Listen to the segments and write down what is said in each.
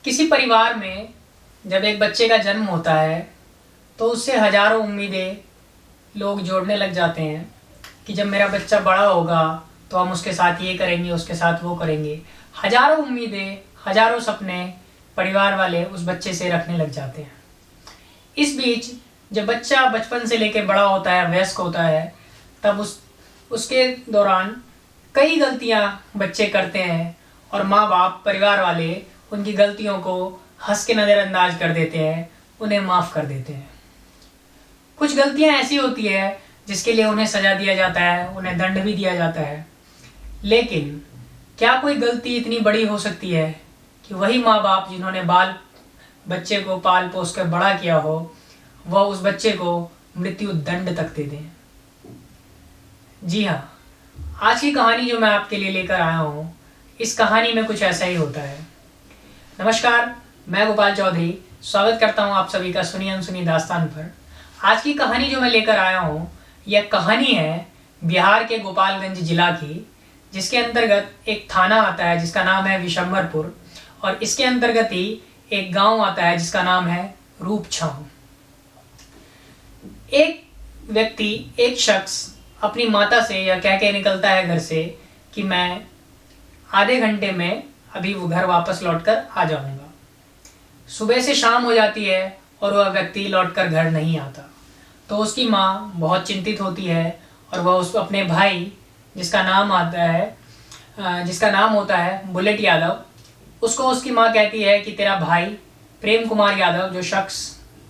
किसी परिवार में जब एक बच्चे का जन्म होता है तो उससे हजारों उम्मीदें लोग जोड़ने लग जाते हैं कि जब मेरा बच्चा बड़ा होगा तो हम उसके साथ ये करेंगे, उसके साथ वो करेंगे। हजारों उम्मीदें, हजारों सपने परिवार वाले उस बच्चे से रखने लग जाते हैं। इस बीच जब बच्चा बचपन से लेकर बड़ा होता है, वयस्क होता है, तब उसके दौरान कई गलतियां बच्चे करते हैं और माँ बाप, परिवार वाले उनकी गलतियों को हंस के नज़रअंदाज कर देते हैं, उन्हें माफ़ कर देते हैं। कुछ गलतियां ऐसी होती है जिसके लिए उन्हें सज़ा दिया जाता है, उन्हें दंड भी दिया जाता है। लेकिन क्या कोई गलती इतनी बड़ी हो सकती है कि वही माँ बाप जिन्होंने बच्चे को पाल पोस कर बड़ा किया हो, वह उस बच्चे को मृत्यु दंड तक दे दें? जी हाँ, आज की कहानी जो मैं आपके लिए लेकर आया हूँ, इस कहानी में कुछ ऐसा ही होता है। नमस्कार, मैं गोपाल चौधरी स्वागत करता हूँ आप सभी का सुनी अनसुनी दास्तान पर। आज की कहानी जो मैं लेकर आया हूँ, यह कहानी है बिहार के गोपालगंज जिला की, जिसके अंतर्गत एक थाना आता है जिसका नाम है विशंबरपुर, और इसके अंतर्गत ही एक गांव आता है जिसका नाम है रूपछांव। एक शख्स अपनी माता से यह कह के निकलता है घर से कि मैं आधे घंटे में अभी वो घर वापस लौटकर आ जाऊंगा। सुबह से शाम हो जाती है और वह व्यक्ति लौटकर घर नहीं आता, तो उसकी माँ बहुत चिंतित होती है और वह अपने भाई जिसका नाम होता है बुलेट यादव, उसको उसकी माँ कहती है कि तेरा भाई प्रेम कुमार यादव, जो शख्स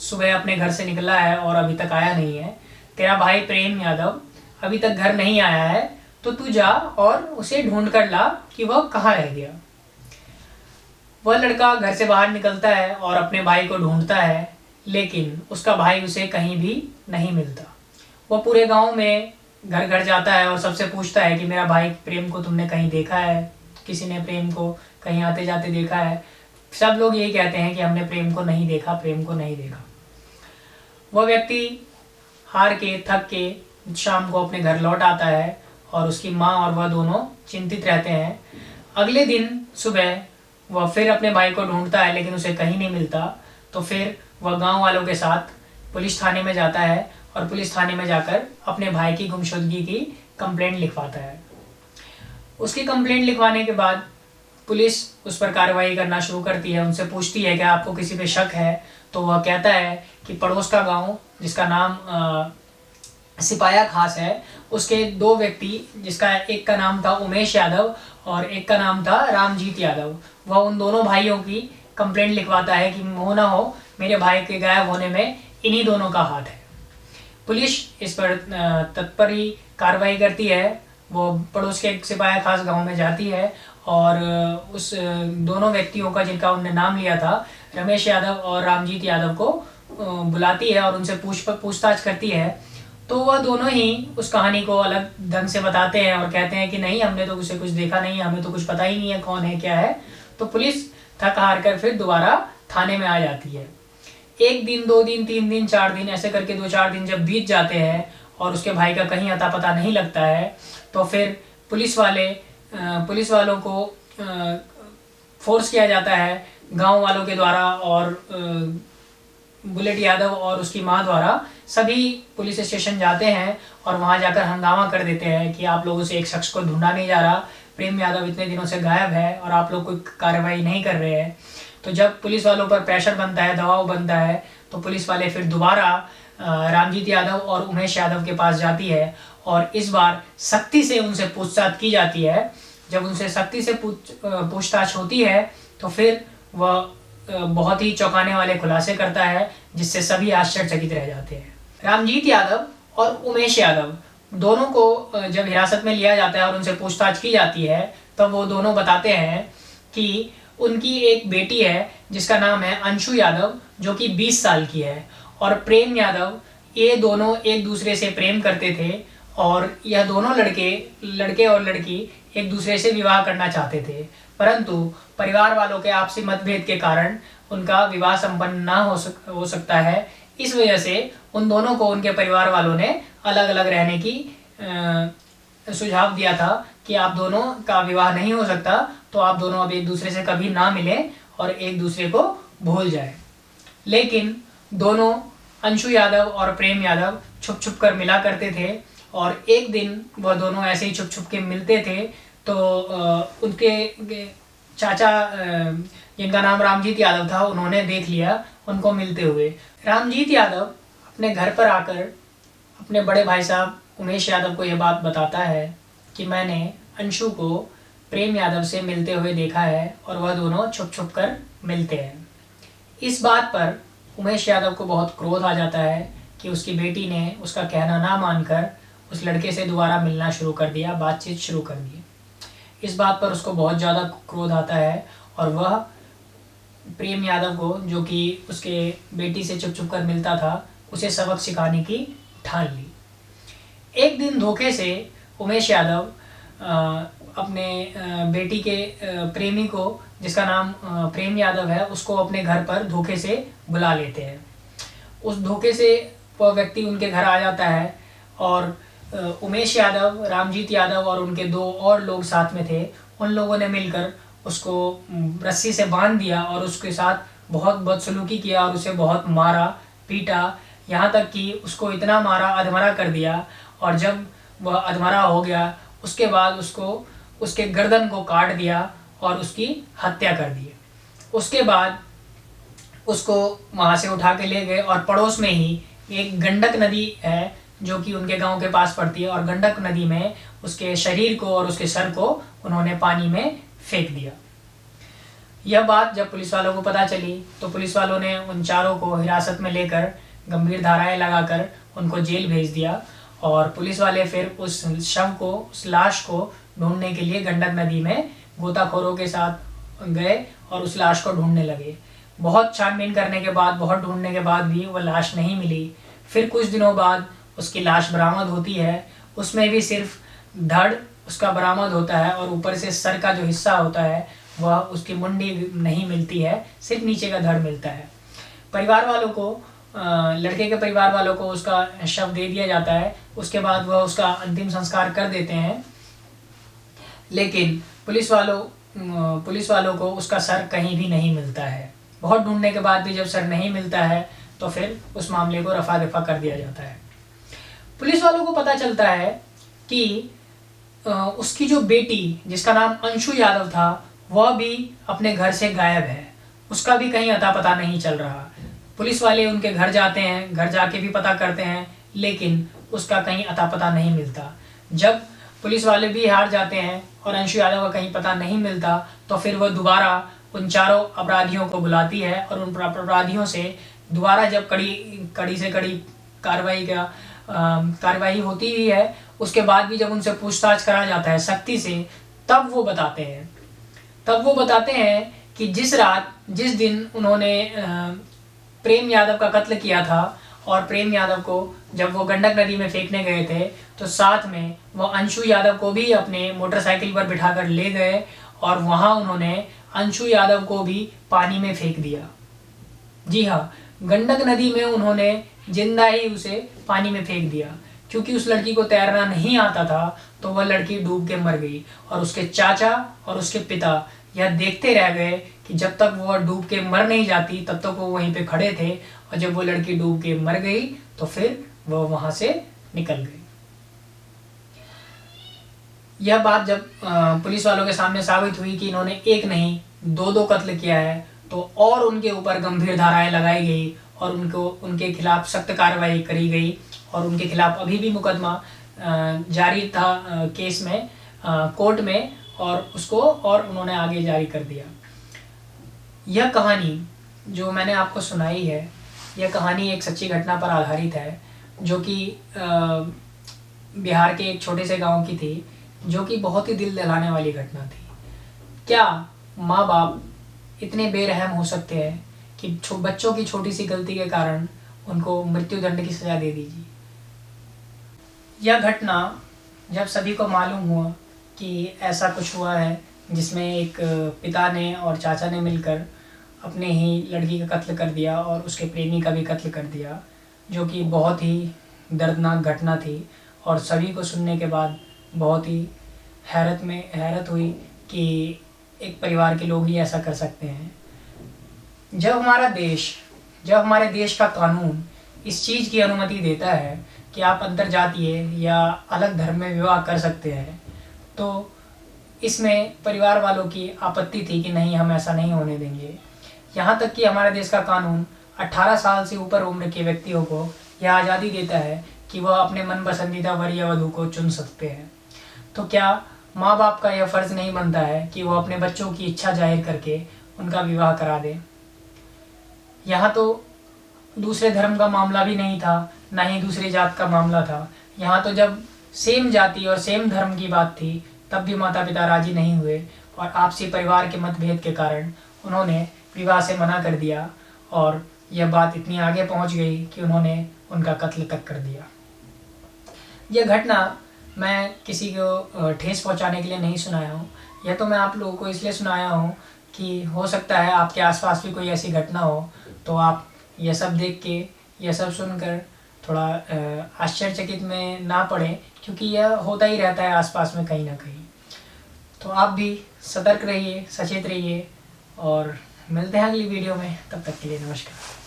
सुबह अपने घर से निकला है और अभी तक आया नहीं है, तेरा भाई प्रेम यादव अभी तक घर नहीं आया है, तो तू जा और उसे ढूंढ कर ला कि वह कहाँ रह गया। वह लड़का घर से बाहर निकलता है और अपने भाई को ढूंढता है, लेकिन उसका भाई उसे कहीं भी नहीं मिलता। वह पूरे गांव में घर घर जाता है और सबसे पूछता है कि मेरा भाई प्रेम को तुमने कहीं देखा है? किसी ने प्रेम को कहीं आते जाते देखा है? सब लोग यही कहते हैं कि हमने प्रेम को नहीं देखा, प्रेम को नहीं देखा। वह व्यक्ति हार के, थक के शाम को अपने घर लौट आता है और उसकी माँ और वह दोनों चिंतित रहते हैं। अगले दिन सुबह वह फिर अपने भाई को ढूंढता है, लेकिन उसे कहीं नहीं मिलता। तो फिर वह गांव वालों के साथ पुलिस थाने में जाता है और पुलिस थाने में जाकर अपने भाई की गुमशुदगी की कंप्लेंट लिखवाता है। उसकी कंप्लेंट लिखवाने के बाद पुलिस उस पर कार्रवाई करना शुरू करती है। उनसे पूछती है कि आपको किसी पे शक है? तो वह कहता है कि पड़ोस का गांव जिसका नाम सिपाया खास है, उसके दो व्यक्ति, जिसका एक का नाम था उमेश यादव और एक का नाम था रामजीत यादव, वह उन दोनों भाइयों की कंप्लेंट लिखवाता है कि हो ना हो मेरे भाई के गायब होने में इन्हीं दोनों का हाथ है। पुलिस इस पर तत्पर ही कार्रवाई करती है। वो पड़ोस के एक सिपाही खास गांव में जाती है और उस दोनों व्यक्तियों का, जिनका उनने नाम लिया था, रमेश यादव और रामजीत यादव को बुलाती है और उनसे पूछताछ करती है। तो वह दोनों ही उस कहानी को अलग ढंग से बताते हैं और कहते हैं कि नहीं, हमने तो उसे कुछ देखा नहीं है, हमें तो कुछ पता ही नहीं है कौन है क्या है। तो पुलिस थक हार कर फिर दोबारा थाने में आ जाती है। एक दिन, 2 दिन, 3 दिन, 4 दिन, ऐसे करके 2-4 दिन जब बीत जाते हैं और उसके भाई का कहीं अता पता नहीं लगता है, तो फिर पुलिस वालों को फोर्स किया जाता है गांव वालों के द्वारा और बुलेट यादव और उसकी माँ द्वारा। सभी पुलिस स्टेशन जाते हैं और वहां जाकर हंगामा कर देते हैं कि आप लोगों से एक शख्स को ढूंढा नहीं जा रहा, प्रेम यादव इतने दिनों से गायब है और आप लोग कोई कार्रवाई नहीं कर रहे हैं। तो जब पुलिस वालों पर प्रेशर बनता है, दबाव बनता है, तो पुलिस वाले फिर दोबारा रामजीत यादव और उमेश यादव के पास जाती है और इस बार सख्ती से उनसे पूछताछ की जाती है। जब उनसे सख्ती से पूछताछ होती है तो फिर वह बहुत ही चौंकाने वाले खुलासे करता है, जिससे सभी आश्चर्यचकित रह जाते हैं। रामजीत यादव और उमेश यादव दोनों को जब हिरासत में लिया जाता है और उनसे पूछताछ की जाती है, तब वो दोनों बताते हैं कि उनकी एक बेटी है जिसका नाम है अंशु यादव, जो कि 20 साल की है, और प्रेम यादव, ये दोनों एक दूसरे से प्रेम करते थे और यह दोनों लड़के और लड़की एक दूसरे से विवाह करना चाहते थे, परंतु परिवार वालों के आपसी मतभेद के कारण उनका विवाह संपन्न ना हो सकता है। इस वजह से उन दोनों को उनके परिवार वालों ने अलग अलग रहने की सुझाव दिया था कि आप दोनों का विवाह नहीं हो सकता, तो आप दोनों अब एक दूसरे से कभी ना मिलें और एक दूसरे को भूल जाए। लेकिन दोनों अंशु यादव और प्रेम यादव छुप छुप कर मिला करते थे, और एक दिन वह दोनों ऐसे ही छुप छुप के मिलते थे तो उनके चाचा जिनका नाम रामजीत यादव था, उन्होंने देख लिया उनको मिलते हुए। रामजीत यादव अपने घर पर आकर अपने बड़े भाई साहब उमेश यादव को यह बात बताता है कि मैंने अंशु को प्रेम यादव से मिलते हुए देखा है और वह दोनों छुप छुप कर मिलते हैं। इस बात पर उमेश यादव को बहुत क्रोध आ जाता है कि उसकी बेटी ने उसका कहना ना मानकर उस लड़के से दोबारा मिलना शुरू कर दिया, बातचीत शुरू कर दी। इस बात पर उसको बहुत ज़्यादा क्रोध आता है और वह प्रेम यादव को, जो कि उसके बेटी से छुप छुप कर मिलता था, उसे सबक सिखाने की ठान ली। एक दिन धोखे से उमेश यादव अपने बेटी के प्रेमी को, जिसका नाम प्रेम यादव है, उसको अपने घर पर धोखे से बुला लेते हैं। उस धोखे से वह व्यक्ति उनके घर आ जाता है और उमेश यादव, रामजीत यादव और उनके दो और लोग साथ में थे, उन लोगों ने मिलकर उसको रस्सी से बांध दिया और उसके साथ बहुत बदसलूकी किया और उसे बहुत मारा पीटा, यहाँ तक कि उसको इतना मारा, अधमरा कर दिया। और जब वह अधमरा हो गया उसके बाद उसको उसके गर्दन को काट दिया और उसकी हत्या कर दी। उसके बाद उसको वहाँ से उठा के ले गए और पड़ोस में ही एक गंडक नदी है जो कि उनके गांव के पास पड़ती है, और गंडक नदी में उसके शरीर को और उसके सर को उन्होंने पानी में फेंक दिया। यह बात जब पुलिस वालों को पता चली तो पुलिस वालों ने उन चारों को हिरासत में लेकर गंभीर धाराएं लगाकर उनको जेल भेज दिया, और पुलिस वाले फिर उस शव को, उस लाश को ढूंढने के लिए गंडक नदी में गोताखोरों के साथ गए और उस लाश को ढूंढने लगे। बहुत छानबीन करने के बाद, बहुत ढूंढने के बाद भी वह लाश नहीं मिली। फिर कुछ दिनों बाद उसकी लाश बरामद होती है, उसमें भी सिर्फ धड़ उसका बरामद होता है और ऊपर से सर का जो हिस्सा होता है वह, उसकी मुंडी नहीं मिलती है, सिर्फ नीचे का धड़ मिलता है। परिवार वालों को, लड़के के परिवार वालों को उसका शव दे दिया जाता है। उसके बाद वह उसका अंतिम संस्कार कर देते हैं, लेकिन पुलिस वालों को उसका सर कहीं भी नहीं मिलता है। बहुत ढूंढने के बाद भी जब सर नहीं मिलता है तो फिर उस मामले को रफा दफा कर दिया जाता है। पुलिस वालों को पता चलता है कि उसकी जो बेटी, जिसका नाम अंशु यादव था, वह भी अपने घर से गायब है। उसका भी कहीं अता पता नहीं चल रहा। पुलिस वाले उनके घर जाते हैं, घर जाके भी पता करते हैं, लेकिन उसका कहीं अता पता नहीं मिलता। जब पुलिस वाले भी हार जाते हैं और अंशु यादव का कहीं पता नहीं मिलता तो फिर वह दोबारा उन चारों अपराधियों को बुलाती है और उन अपराधियों से दोबारा जब कड़ी से कड़ी कार्रवाई होती ही है, उसके बाद भी जब उनसे पूछताछ करा जाता है सख्ती से, तब वो बताते हैं कि जिस दिन उन्होंने प्रेम यादव का कत्ल किया था और प्रेम यादव को जब वो गंडक नदी में फेंकने गए थे तो साथ में वो अंशु यादव को भी अपने मोटरसाइकिल पर बिठाकर ले गए और वहाँ उन्होंने अंशु यादव को भी पानी में फेंक दिया। जी हाँ, गंडक नदी में उन्होंने जिंदा ही उसे पानी में फेंक दिया। क्योंकि उस लड़की को तैरना नहीं आता था तो वह लड़की डूब के मर गई, और उसके चाचा और उसके पिता यह देखते रह गए कि जब तक वो डूब के मर नहीं जाती तब तक वो वहीं पे खड़े थे, और जब वो लड़की डूब के मर गई तो फिर वो वहां से निकल गई। यह बात जब पुलिस वालों के सामने साबित हुई कि इन्होंने एक नहीं दो कत्ल किया है, तो और उनके ऊपर गंभीर धाराएं लगाई गई और उनके खिलाफ सख्त कार्रवाई करी गई, और उनके खिलाफ अभी भी मुकदमा जारी था केस में, कोर्ट में, और उसको और उन्होंने आगे जारी कर दिया। यह कहानी जो मैंने आपको सुनाई है, यह कहानी एक सच्ची घटना पर आधारित है, जो कि बिहार के एक छोटे से गांव की थी, जो कि बहुत ही दिल दहलाने वाली घटना थी। क्या माँ बाप इतने बेरहम हो सकते हैं कि बच्चों की छोटी सी गलती के कारण उनको मृत्युदंड की सजा दे दीजिए। यह घटना जब सभी को मालूम हुआ कि ऐसा कुछ हुआ है, जिसमें एक पिता ने और चाचा ने मिलकर अपने ही लड़की का कत्ल कर दिया और उसके प्रेमी का भी कत्ल कर दिया, जो कि बहुत ही दर्दनाक घटना थी, और सभी को सुनने के बाद बहुत ही हैरत हुई कि एक परिवार के लोग ही ऐसा कर सकते हैं। जब हमारे देश का कानून इस चीज़ की अनुमति देता है कि आप अंतर्जातीय या अलग धर्म में विवाह कर सकते हैं, तो इसमें परिवार वालों की आपत्ति थी कि नहीं, हम ऐसा नहीं होने देंगे। यहाँ तक कि हमारे देश का कानून 18 साल से ऊपर उम्र के व्यक्तियों को यह आज़ादी देता है कि वह अपने मन पसंदीदा वर या वधू को चुन सकते हैं। तो क्या माँ बाप का यह फ़र्ज़ नहीं बनता है कि वह अपने बच्चों की इच्छा जाहिर करके उनका विवाह करा दें? यहाँ तो दूसरे धर्म का मामला भी नहीं था, ना ही दूसरी जात का मामला था। यहाँ तो जब सेम जाति और सेम धर्म की बात थी, तब भी माता पिता राजी नहीं हुए और आपसी परिवार के मतभेद के कारण उन्होंने विवाह से मना कर दिया और यह बात इतनी आगे पहुंच गई कि उन्होंने उनका कत्ल तक कर दिया। यह घटना मैं किसी को ठेस पहुंचाने के लिए नहीं सुनाया हूँ, यह तो मैं आप लोगों को इसलिए सुनाया हूँ कि हो सकता है आपके आसपास भी कोई ऐसी घटना हो, तो आप यह सब देख के, यह सब सुनकर थोड़ा आश्चर्यचकित में ना पड़े, क्योंकि यह होता ही रहता है आसपास में कहीं ना कहीं। तो आप भी सतर्क रहिए, सचेत रहिए और मिलते हैं अगली वीडियो में। तब तक के लिए नमस्कार।